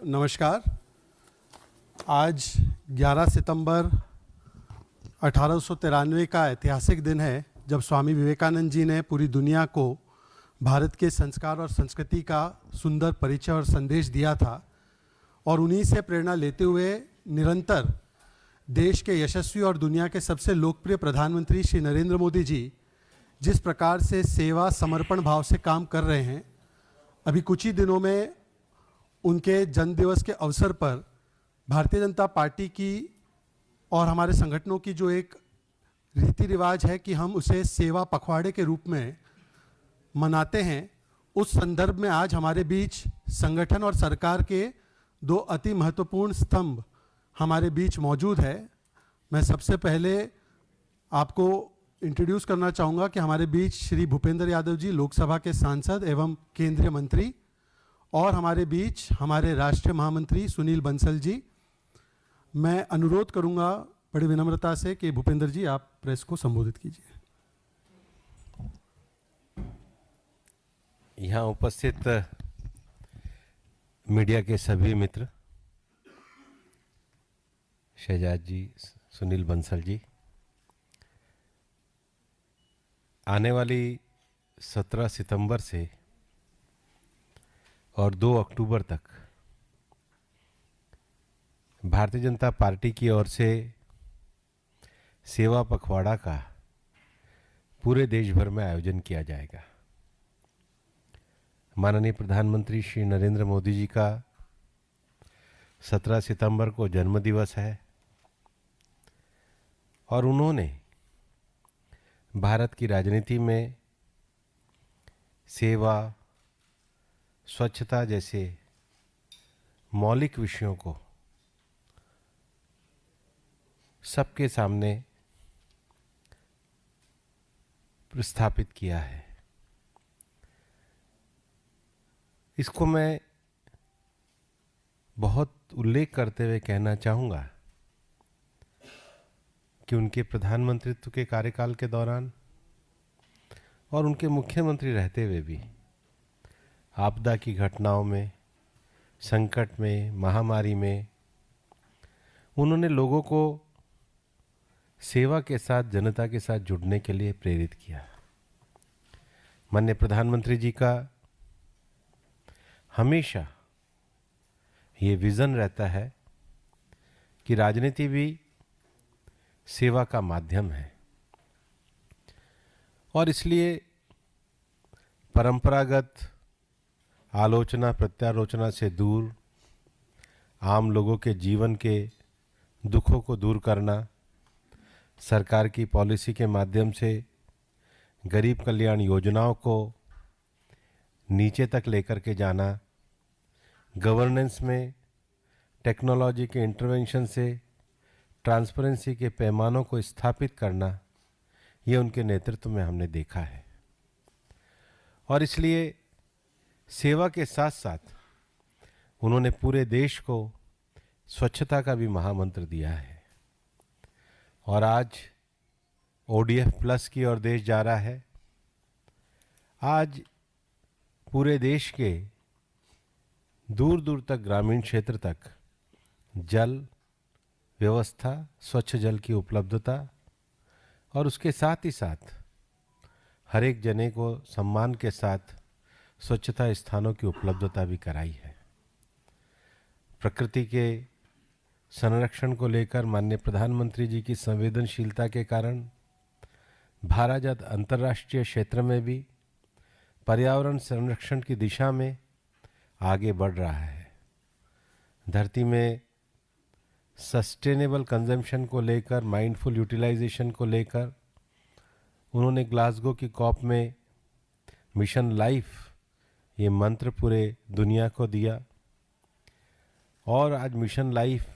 नमस्कार। आज 11 सितंबर 1893 का ऐतिहासिक दिन है जब स्वामी विवेकानंद जी ने पूरी दुनिया को भारत के संस्कार और संस्कृति का सुंदर परिचय और संदेश दिया था। और उन्हीं से प्रेरणा लेते हुए निरंतर देश के यशस्वी और दुनिया के सबसे लोकप्रिय प्रधानमंत्री श्री नरेंद्र मोदी जी जिस प्रकार से सेवा समर्पण भाव से काम कर रहे हैं, अभी कुछ ही दिनों में उनके जन्मदिवस के अवसर पर भारतीय जनता पार्टी की और हमारे संगठनों की जो एक रीति रिवाज है कि हम उसे सेवा पखवाड़े के रूप में मनाते हैं, उस संदर्भ में आज हमारे बीच संगठन और सरकार के दो अति महत्वपूर्ण स्तंभ हमारे बीच मौजूद है। मैं सबसे पहले आपको इंट्रोड्यूस करना चाहूँगा कि हमारे बीच श्री भूपेंद्र यादव जी, लोकसभा के सांसद एवं केंद्रीय मंत्री, और हमारे बीच हमारे राष्ट्रीय महामंत्री सुनील बंसल जी। मैं अनुरोध करूंगा बड़ी विनम्रता से कि भूपेंद्र जी आप प्रेस को संबोधित कीजिए। यहाँ उपस्थित मीडिया के सभी मित्र, शहजाद जी, सुनील बंसल जी, आने वाली 17 सितंबर से और 2 अक्टूबर तक भारतीय जनता पार्टी की ओर से सेवा पखवाड़ा का पूरे देश भर में आयोजन किया जाएगा। माननीय प्रधानमंत्री श्री नरेंद्र मोदी जी का 17 सितंबर को जन्मदिवस है और उन्होंने भारत की राजनीति में सेवा, स्वच्छता जैसे मौलिक विषयों को सबके सामने प्रस्थापित किया है। इसको मैं बहुत उल्लेख करते हुए कहना चाहूँगा कि उनके प्रधानमंत्रित्व के कार्यकाल के दौरान और उनके मुख्यमंत्री रहते हुए भी आपदा की घटनाओं में, संकट में, महामारी में उन्होंने लोगों को सेवा के साथ, जनता के साथ जुड़ने के लिए प्रेरित किया। माननीय प्रधानमंत्री जी का हमेशा ये विज़न रहता है कि राजनीति भी सेवा का माध्यम है और इसलिए परंपरागत आलोचना प्रत्यालोचना से दूर आम लोगों के जीवन के दुखों को दूर करना, सरकार की पॉलिसी के माध्यम से गरीब कल्याण योजनाओं को नीचे तक लेकर के जाना, गवर्नेंस में टेक्नोलॉजी के इंटरवेंशन से ट्रांसपेरेंसी के पैमानों को स्थापित करना, ये उनके नेतृत्व में हमने देखा है। और इसलिए सेवा के साथ साथ उन्होंने पूरे देश को स्वच्छता का भी महामंत्र दिया है और आज ODF प्लस की ओर देश जा रहा है। आज पूरे देश के दूर दूर तक, ग्रामीण क्षेत्र तक जल व्यवस्था, स्वच्छ जल की उपलब्धता और उसके साथ ही साथ हर एक जने को सम्मान के साथ स्वच्छता स्थानों की उपलब्धता भी कराई है। प्रकृति के संरक्षण को लेकर माननीय प्रधानमंत्री जी की संवेदनशीलता के कारण भारत अंतर्राष्ट्रीय क्षेत्र में भी पर्यावरण संरक्षण की दिशा में आगे बढ़ रहा है। धरती में सस्टेनेबल कंजम्पशन को लेकर, माइंडफुल यूटिलाइजेशन को लेकर उन्होंने ग्लासगो की कॉप में मिशन लाइफ ये मंत्र पूरे दुनिया को दिया और आज मिशन लाइफ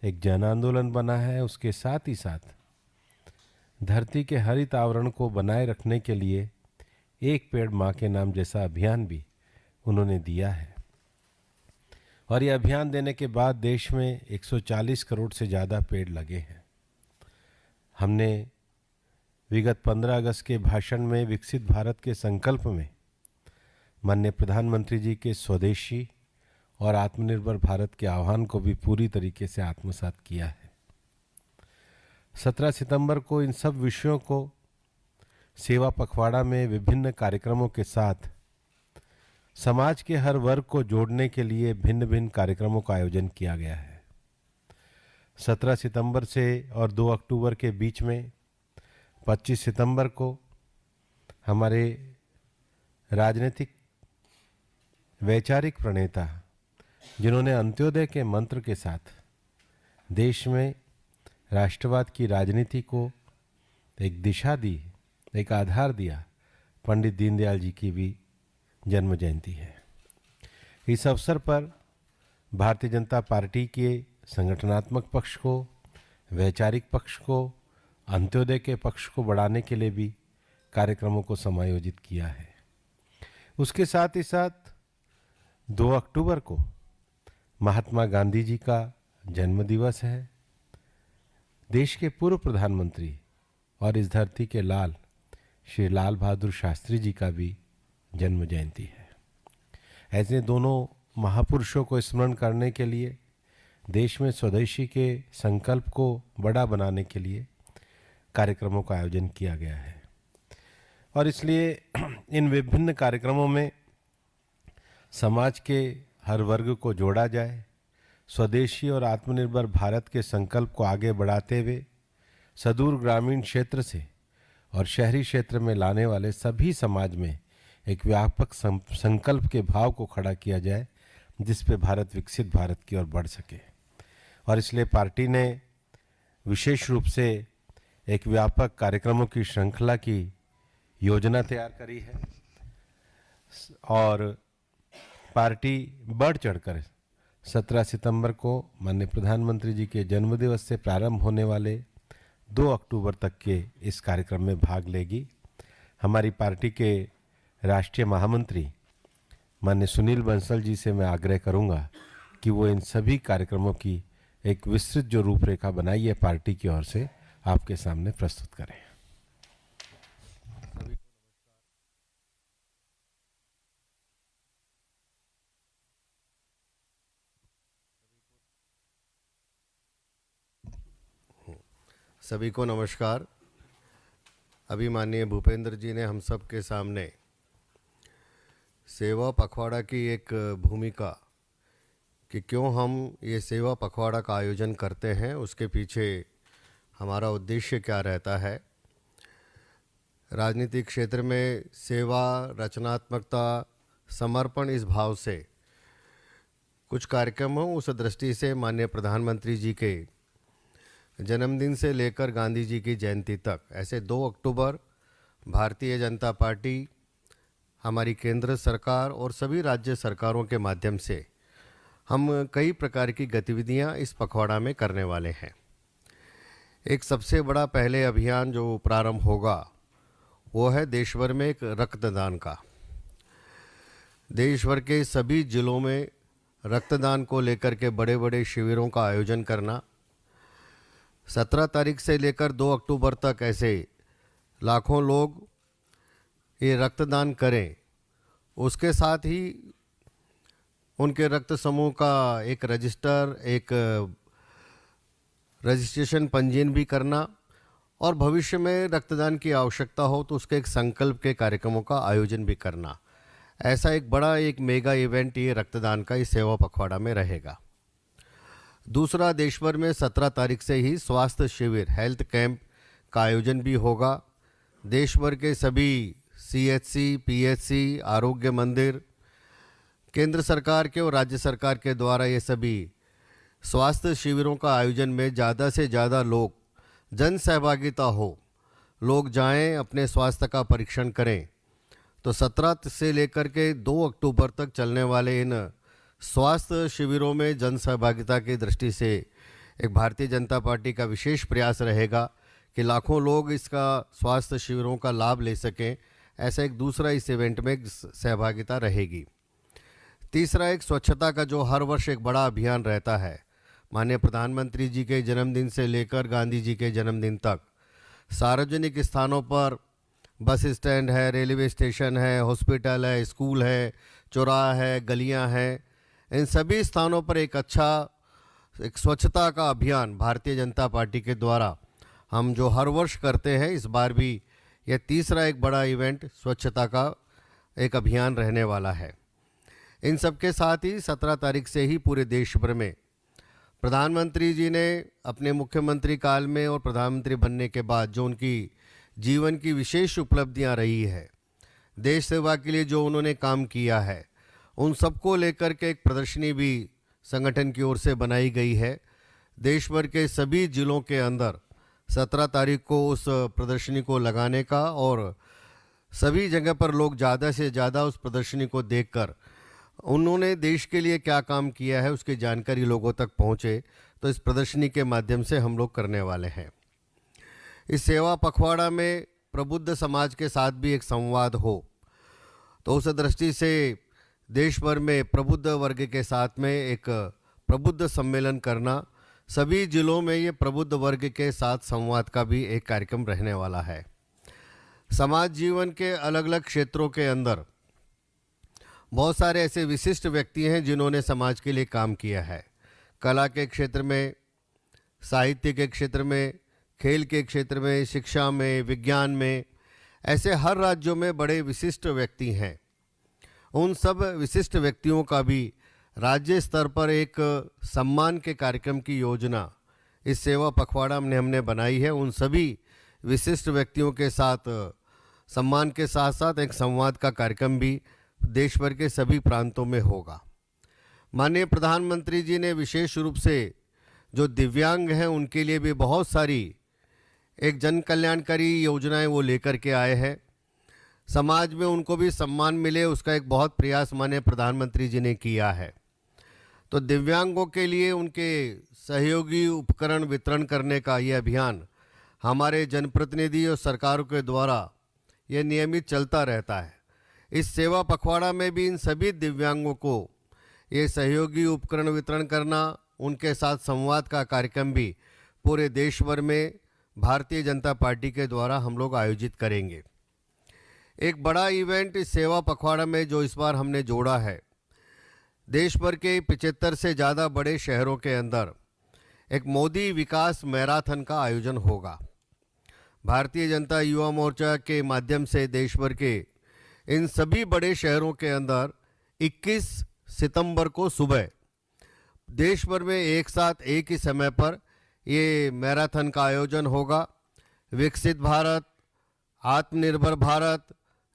एक जन आंदोलन बना है। उसके साथ ही साथ धरती के हरित आवरण को बनाए रखने के लिए एक पेड़ माँ के नाम जैसा अभियान भी उन्होंने दिया है। और ये अभियान देने के बाद देश में 140 करोड़ से ज़्यादा पेड़ लगे हैं। हमने विगत 15 अगस्त के भाषण में विकसित भारत के संकल्प में माननीय प्रधानमंत्री जी के स्वदेशी और आत्मनिर्भर भारत के आह्वान को भी पूरी तरीके से आत्मसात किया है। 17 सितंबर को इन सब विषयों को सेवा पखवाड़ा में विभिन्न कार्यक्रमों के साथ समाज के हर वर्ग को जोड़ने के लिए भिन्न भिन्न कार्यक्रमों का आयोजन किया गया है। 17 सितंबर से और 2 अक्टूबर के बीच में 25 सितंबर को हमारे राजनीतिक वैचारिक प्रणेता, जिन्होंने अंत्योदय के मंत्र के साथ देश में राष्ट्रवाद की राजनीति को एक दिशा दी, एक आधार दिया, पंडित दीनदयाल जी की भी जन्म जयंती है। इस अवसर पर भारतीय जनता पार्टी के संगठनात्मक पक्ष को, वैचारिक पक्ष को, अंत्योदय के पक्ष को बढ़ाने के लिए भी कार्यक्रमों को समायोजित किया है। उसके साथ ही साथ 2 अक्टूबर को महात्मा गांधी जी का जन्म दिवस है। देश के पूर्व प्रधानमंत्री और इस धरती के लाल श्री लाल बहादुर शास्त्री जी का भी जन्म जयंती है। ऐसे दोनों महापुरुषों को स्मरण करने के लिए देश में स्वदेशी के संकल्प को बड़ा बनाने के लिए कार्यक्रमों का आयोजन किया गया है। और इसलिए इन विभिन्न कार्यक्रमों में समाज के हर वर्ग को जोड़ा जाए, स्वदेशी और आत्मनिर्भर भारत के संकल्प को आगे बढ़ाते हुए सुदूर ग्रामीण क्षेत्र से और शहरी क्षेत्र में लाने वाले सभी समाज में एक व्यापक संकल्प के भाव को खड़ा किया जाए, जिस पे भारत विकसित भारत की ओर बढ़ सके। और इसलिए पार्टी ने विशेष रूप से एक व्यापक कार्यक्रमों की श्रृंखला की योजना तैयार करी है और पार्टी बढ़ चढ़कर 17 सितंबर को माननीय प्रधानमंत्री जी के जन्मदिवस से प्रारंभ होने वाले 2 अक्टूबर तक के इस कार्यक्रम में भाग लेगी। हमारी पार्टी के राष्ट्रीय महामंत्री माननीय सुनील बंसल जी से मैं आग्रह करूंगा कि वो इन सभी कार्यक्रमों की एक विस्तृत जो रूपरेखा बनाई है पार्टी की ओर से आपके सामने प्रस्तुत करें। सभी को नमस्कार। अभी माननीय भूपेंद्र जी ने हम सब के सामने सेवा पखवाड़ा की एक भूमिका कि क्यों हम ये सेवा पखवाड़ा का आयोजन करते हैं, उसके पीछे हमारा उद्देश्य क्या रहता है। राजनीतिक क्षेत्र में सेवा, रचनात्मकता, समर्पण इस भाव से कुछ कार्यक्रम हो, उस दृष्टि से माननीय प्रधानमंत्री जी के जन्मदिन से लेकर गांधी जी की जयंती तक ऐसे 2 अक्टूबर भारतीय जनता पार्टी, हमारी केंद्र सरकार और सभी राज्य सरकारों के माध्यम से हम कई प्रकार की गतिविधियां इस पखवाड़ा में करने वाले हैं। एक सबसे बड़ा पहले अभियान जो प्रारंभ होगा वो है देश भर में एक रक्तदान का। देश भर के सभी जिलों में रक्तदान को लेकर के बड़े बड़े शिविरों का आयोजन करना। 17 तारीख से लेकर 2 अक्टूबर तक ऐसे लाखों लोग ये रक्तदान करें। उसके साथ ही उनके रक्त समूह का एक रजिस्ट्रेशन पंजीयन भी करना और भविष्य में रक्तदान की आवश्यकता हो तो उसके एक संकल्प के कार्यक्रमों का आयोजन भी करना। ऐसा एक बड़ा एक मेगा इवेंट ये रक्तदान का इस सेवा पखवाड़ा में रहेगा। दूसरा, देश भर में 17 तारीख से ही स्वास्थ्य शिविर, हेल्थ कैंप का आयोजन भी होगा। देश भर के सभी CHC, PHC, आरोग्य मंदिर, केंद्र सरकार के और राज्य सरकार के द्वारा ये सभी स्वास्थ्य शिविरों का आयोजन में ज़्यादा से ज़्यादा लोग जन सहभागिता हो, लोग जाएं, अपने स्वास्थ्य का परीक्षण करें। तो 17 से लेकर के 2 अक्टूबर तक चलने वाले इन स्वास्थ्य शिविरों में जन सहभागिता की दृष्टि से एक भारतीय जनता पार्टी का विशेष प्रयास रहेगा कि लाखों लोग इसका स्वास्थ्य शिविरों का लाभ ले सकें। ऐसा एक दूसरा इस इवेंट में सहभागिता रहेगी। तीसरा, एक स्वच्छता का जो हर वर्ष एक बड़ा अभियान रहता है। माननीय प्रधानमंत्री जी के जन्मदिन से लेकर गांधी जी के जन्मदिन तक सार्वजनिक स्थानों पर बस स्टैंड है, रेलवे स्टेशन है, हॉस्पिटल है, स्कूल है, चौराहा है, गलियां हैं, इन सभी स्थानों पर एक स्वच्छता का अभियान भारतीय जनता पार्टी के द्वारा हम जो हर वर्ष करते हैं, इस बार भी यह तीसरा एक बड़ा इवेंट स्वच्छता का एक अभियान रहने वाला है। इन सबके साथ ही 17 तारीख से ही पूरे देश भर में प्रधानमंत्री जी ने अपने मुख्यमंत्री काल में और प्रधानमंत्री बनने के बाद जो उनकी जीवन की विशेष उपलब्धियां रही है, देश सेवा के लिए जो उन्होंने काम किया है, उन सबको लेकर के एक प्रदर्शनी भी संगठन की ओर से बनाई गई है। देश भर के सभी जिलों के अंदर 17 तारीख को उस प्रदर्शनी को लगाने का और सभी जगह पर लोग ज़्यादा से ज़्यादा उस प्रदर्शनी को देखकर उन्होंने देश के लिए क्या काम किया है उसकी जानकारी लोगों तक पहुंचे, तो इस प्रदर्शनी के माध्यम से हम लोग करने वाले हैं। इस सेवा पखवाड़ा में प्रबुद्ध समाज के साथ भी एक संवाद हो, तो उस दृष्टि से देश भर में प्रबुद्ध वर्ग के साथ में एक प्रबुद्ध सम्मेलन करना, सभी जिलों में ये प्रबुद्ध वर्ग के साथ संवाद का भी एक कार्यक्रम रहने वाला है। समाज जीवन के अलग अलग क्षेत्रों के अंदर बहुत सारे ऐसे विशिष्ट व्यक्ति हैं जिन्होंने समाज के लिए काम किया है। कला के क्षेत्र में, साहित्य के क्षेत्र में, खेल के क्षेत्र में, शिक्षा में, विज्ञान में, ऐसे हर राज्यों में बड़े विशिष्ट व्यक्ति हैं। उन सब विशिष्ट व्यक्तियों का भी राज्य स्तर पर एक सम्मान के कार्यक्रम की योजना इस सेवा पखवाड़ा में हमने बनाई है। उन सभी विशिष्ट व्यक्तियों के साथ सम्मान के साथ साथ एक संवाद का कार्यक्रम भी देश भर के सभी प्रांतों में होगा। माननीय प्रधानमंत्री जी ने विशेष रूप से जो दिव्यांग हैं उनके लिए भी बहुत सारी एक जन कल्याणकारी योजनाएं वो लेकर के आए हैं। समाज में उनको भी सम्मान मिले, उसका एक बहुत प्रयास माननीय प्रधानमंत्री जी ने किया है। तो दिव्यांगों के लिए उनके सहयोगी उपकरण वितरण करने का ये अभियान हमारे जनप्रतिनिधि और सरकारों के द्वारा ये नियमित चलता रहता है। इस सेवा पखवाड़ा में भी इन सभी दिव्यांगों को ये सहयोगी उपकरण वितरण करना, उनके साथ संवाद का कार्यक्रम भी पूरे देश भर में भारतीय जनता पार्टी के द्वारा हम लोग आयोजित करेंगे। एक बड़ा इवेंट इस सेवा पखवाड़ा में जो इस बार हमने जोड़ा है, देश भर के 75 से ज़्यादा बड़े शहरों के अंदर एक मोदी विकास मैराथन का आयोजन होगा। भारतीय जनता युवा मोर्चा के माध्यम से देश भर के इन सभी बड़े शहरों के अंदर 21 सितंबर को सुबह देश भर में एक साथ एक ही समय पर ये मैराथन का आयोजन होगा। विकसित भारत, आत्मनिर्भर भारत,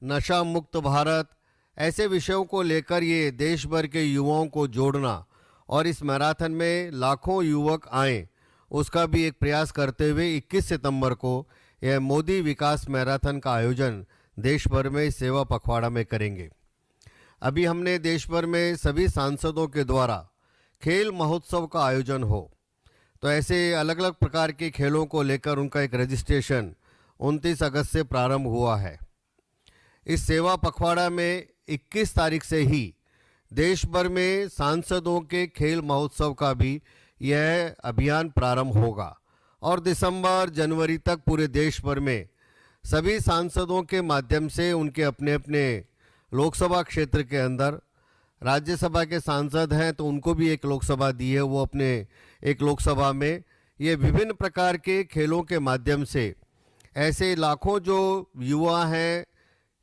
नशा मुक्त भारत, ऐसे विषयों को लेकर ये देश भर के युवाओं को जोड़ना और इस मैराथन में लाखों युवक आएँ उसका भी एक प्रयास करते हुए 21 सितंबर को यह मोदी विकास मैराथन का आयोजन देश भर में सेवा पखवाड़ा में करेंगे। अभी हमने देश भर में सभी सांसदों के द्वारा खेल महोत्सव का आयोजन हो, तो ऐसे अलग अलग प्रकार के खेलों को लेकर उनका एक रजिस्ट्रेशन 29 अगस्त से प्रारंभ हुआ है। इस सेवा पखवाड़ा में 21 तारीख से ही देश भर में सांसदों के खेल महोत्सव का भी यह अभियान प्रारंभ होगा और दिसंबर जनवरी तक पूरे देश भर में सभी सांसदों के माध्यम से उनके अपने अपने लोकसभा क्षेत्र के अंदर, राज्यसभा के सांसद हैं तो उनको भी एक लोकसभा दी है, वो अपने एक लोकसभा में ये विभिन्न प्रकार के खेलों के माध्यम से ऐसे लाखों जो युवा हैं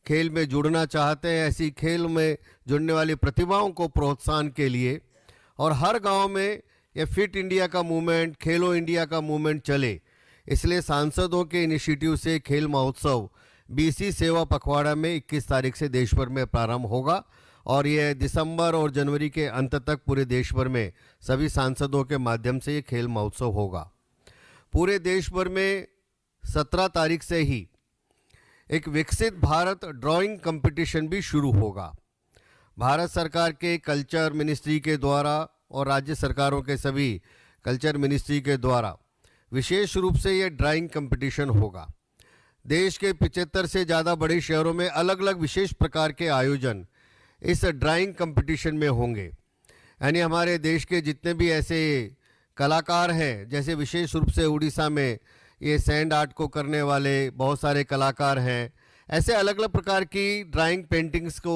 खेल में जुड़ना चाहते हैं, ऐसी खेल में जुड़ने वाली प्रतिभाओं को प्रोत्साहन के लिए और हर गांव में ये फिट इंडिया का मूवमेंट, खेलो इंडिया का मूवमेंट चले, इसलिए सांसदों के इनिशिएटिव से खेल महोत्सव बीसी सेवा पखवाड़ा में 21 तारीख से देश भर में प्रारंभ होगा और यह दिसंबर और जनवरी के अंत तक पूरे देश भर में सभी सांसदों के माध्यम से ये खेल महोत्सव होगा। पूरे देश भर में 17 तारीख से ही एक विकसित भारत ड्राइंग कंपटीशन भी शुरू होगा। भारत सरकार के कल्चर मिनिस्ट्री के द्वारा और राज्य सरकारों के सभी कल्चर मिनिस्ट्री के द्वारा विशेष रूप से ये ड्राइंग कंपटीशन होगा। देश के 75 से ज़्यादा बड़े शहरों में अलग अलग विशेष प्रकार के आयोजन इस ड्राइंग कंपटीशन में होंगे। यानी हमारे देश के जितने भी ऐसे कलाकार हैं, जैसे विशेष रूप से उड़ीसा में ये सैंड आर्ट को करने वाले बहुत सारे कलाकार हैं, ऐसे अलग अलग प्रकार की ड्राइंग पेंटिंग्स को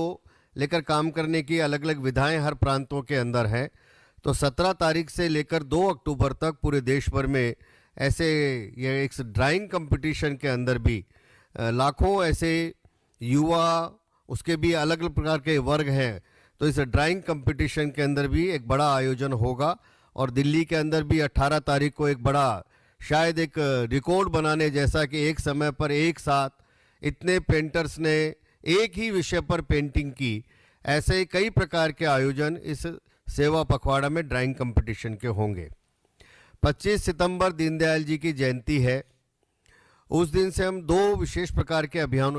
लेकर काम करने की अलग अलग विधाएं हर प्रांतों के अंदर हैं। तो 17 तारीख से लेकर 2 अक्टूबर तक पूरे देश भर में ऐसे ये एक ड्राइंग कंपटीशन के अंदर भी लाखों ऐसे युवा, उसके भी अलग अलग प्रकार के वर्ग हैं, तो इस ड्राइंग कंपटीशन के अंदर भी एक बड़ा आयोजन होगा। और दिल्ली के अंदर भी 18 तारीख को एक बड़ा, शायद एक रिकॉर्ड बनाने जैसा कि एक समय पर एक साथ इतने पेंटर्स ने एक ही विषय पर पेंटिंग की, ऐसे कई प्रकार के आयोजन इस सेवा पखवाड़ा में ड्राइंग कंपटीशन के होंगे। 25 सितंबर दीनदयाल जी की जयंती है। उस दिन से हम 2 विशेष प्रकार के अभियानों